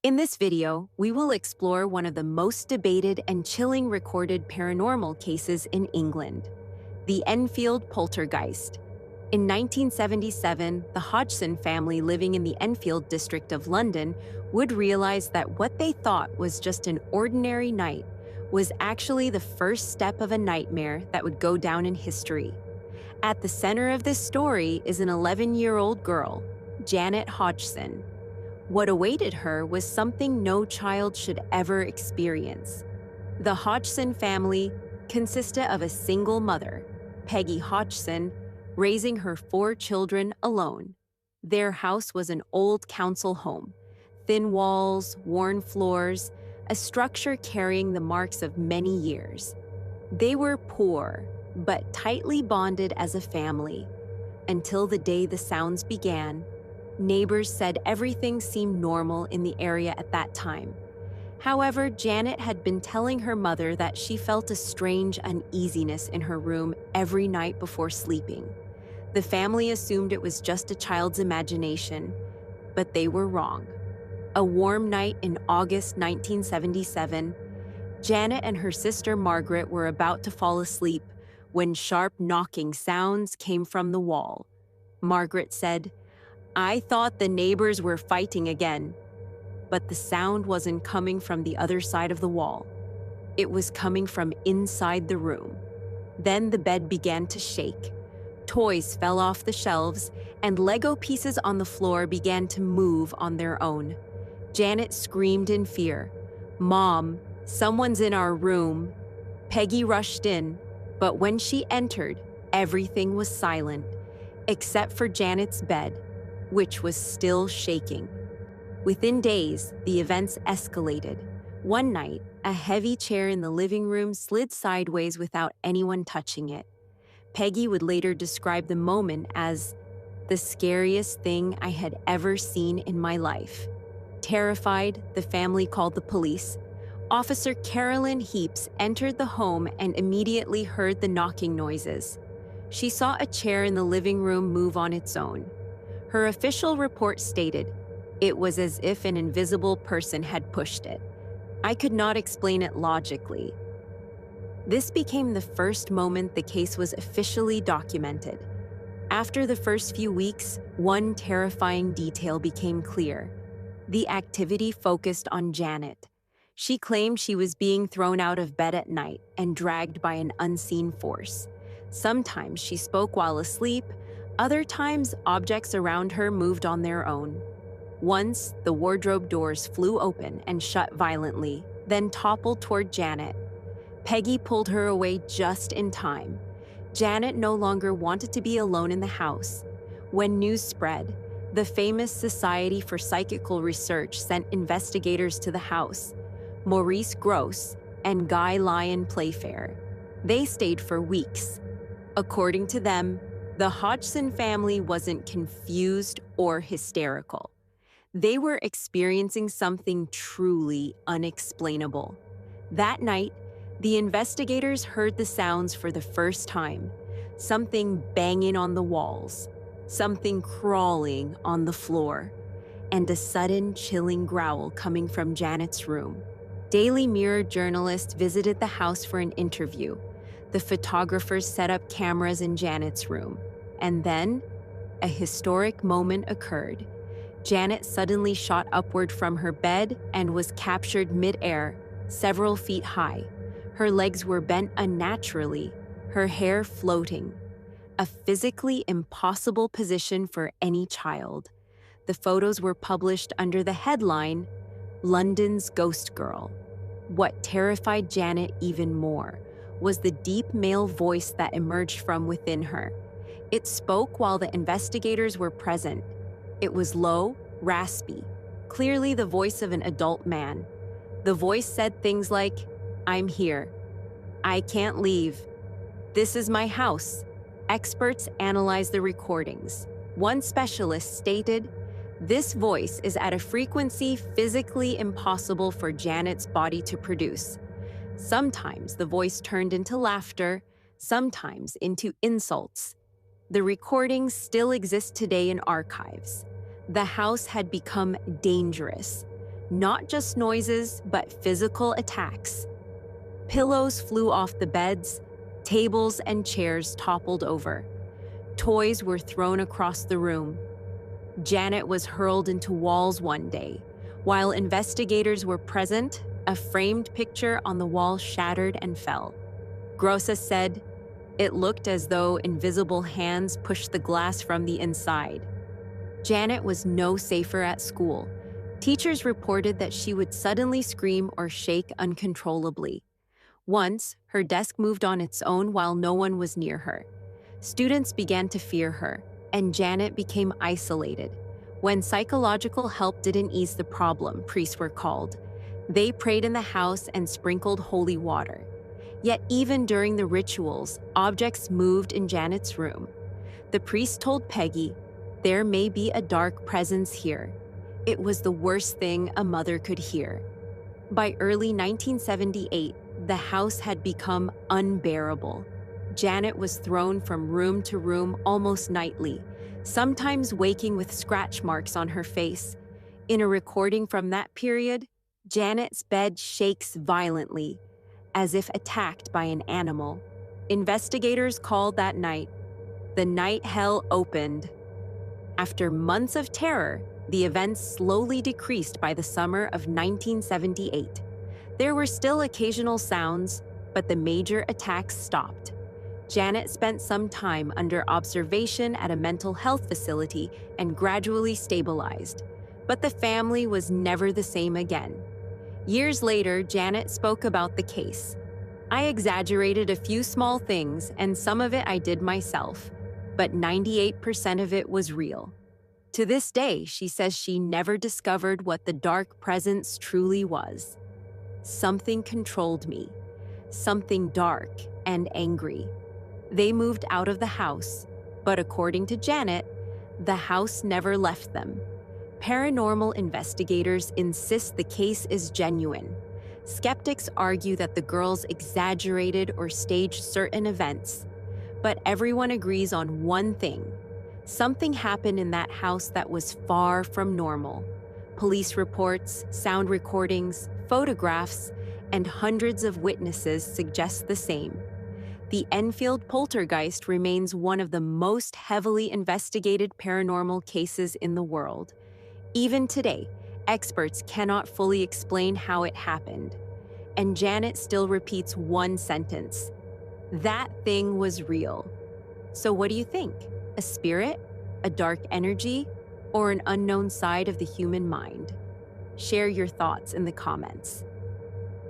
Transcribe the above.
In this video, we will explore one of the most debated and chilling recorded paranormal cases in England, the Enfield Poltergeist. In 1977, the Hodgson family living in the Enfield district of London would realize that what they thought was just an ordinary night was actually the first step of a nightmare that would go down in history. At the center of this story is an 11-year-old girl, Janet Hodgson. What awaited her was something no child should ever experience. The Hodgson family consisted of a single mother, Peggy Hodgson, raising her 4 children alone. Their house was an old council home, thin walls, worn floors, a structure carrying the marks of many years. They were poor, but tightly bonded as a family, until the day the sounds began. Neighbors said everything seemed normal in the area at that time. However, Janet had been telling her mother that she felt a strange uneasiness in her room every night before sleeping. The family assumed it was just a child's imagination, but they were wrong. A warm night in August 1977, Janet and her sister Margaret were about to fall asleep when sharp knocking sounds came from the wall. Margaret said, "I thought the neighbors were fighting again." But the sound wasn't coming from the other side of the wall. It was coming from inside the room. Then the bed began to shake. Toys fell off the shelves, and Lego pieces on the floor began to move on their own. Janet screamed in fear, "Mom, someone's in our room." Peggy rushed in, but when she entered, everything was silent, except for Janet's bed, which was still shaking. Within days, the events escalated. One night, a heavy chair in the living room slid sideways without anyone touching it. Peggy would later describe the moment as the scariest thing I had ever seen in my life. Terrified, the family called the police. Officer Carolyn Heaps entered the home and immediately heard the knocking noises. She saw a chair in the living room move on its own. Her official report stated, "It was as if an invisible person had pushed it. I could not explain it logically." This became the first moment the case was officially documented. After the first few weeks, one terrifying detail became clear. The activity focused on Janet. She claimed she was being thrown out of bed at night and dragged by an unseen force. Sometimes she spoke while asleep. Other times, objects around her moved on their own. Once, the wardrobe doors flew open and shut violently, then toppled toward Janet. Peggy pulled her away just in time. Janet no longer wanted to be alone in the house. When news spread, the famous Society for Psychical Research sent investigators to the house, Maurice Gross and Guy Lyon Playfair. They stayed for weeks. According to them, the Hodgson family wasn't confused or hysterical. They were experiencing something truly unexplainable. That night, the investigators heard the sounds for the first time. Something banging on the walls, something crawling on the floor, and a sudden chilling growl coming from Janet's room. Daily Mirror journalists visited the house for an interview. The photographers set up cameras in Janet's room. And then, a historic moment occurred. Janet suddenly shot upward from her bed and was captured mid-air, several feet high. Her legs were bent unnaturally, her hair floating. A physically impossible position for any child. The photos were published under the headline, "London's Ghost Girl." What terrified Janet even more was the deep male voice that emerged from within her. It spoke while the investigators were present. It was low, raspy, clearly the voice of an adult man. The voice said things like, "I'm here. I can't leave. This is my house." Experts analyzed the recordings. One specialist stated, "This voice is at a frequency physically impossible for Janet's body to produce." Sometimes the voice turned into laughter, sometimes into insults. The recordings still exist today in archives. The house had become dangerous. Not just noises, but physical attacks. Pillows flew off the beds, tables and chairs toppled over. Toys were thrown across the room. Janet was hurled into walls one day. While investigators were present, a framed picture on the wall shattered and fell. Grossa said, "It looked as though invisible hands pushed the glass from the inside." Janet was no safer at school. Teachers reported that she would suddenly scream or shake uncontrollably. Once, her desk moved on its own while no one was near her. Students began to fear her, and Janet became isolated. When psychological help didn't ease the problem, priests were called. They prayed in the house and sprinkled holy water. Yet even during the rituals, objects moved in Janet's room. The priest told Peggy, "There may be a dark presence here." It was the worst thing a mother could hear. By early 1978, the house had become unbearable. Janet was thrown from room to room almost nightly, sometimes waking with scratch marks on her face. In a recording from that period, Janet's bed shakes violently, as if attacked by an animal. Investigators called that night, "The night hell opened." After months of terror, the events slowly decreased by the summer of 1978. There were still occasional sounds, but the major attacks stopped. Janet spent some time under observation at a mental health facility and gradually stabilized. But the family was never the same again. Years later, Janet spoke about the case. "I exaggerated a few small things, and some of it I did myself, but 98% of it was real." To this day, she says she never discovered what the dark presence truly was. "Something controlled me, something dark and angry." They moved out of the house, but according to Janet, the house never left them. Paranormal investigators insist the case is genuine. Skeptics argue that the girls exaggerated or staged certain events. But everyone agrees on one thing. Something happened in that house that was far from normal. Police reports, sound recordings, photographs, and hundreds of witnesses suggest the same. The Enfield Poltergeist remains one of the most heavily investigated paranormal cases in the world. Even today, experts cannot fully explain how it happened. And Janet still repeats one sentence: "That thing was real." So what do you think? A spirit? A dark energy? Or an unknown side of the human mind? Share your thoughts in the comments.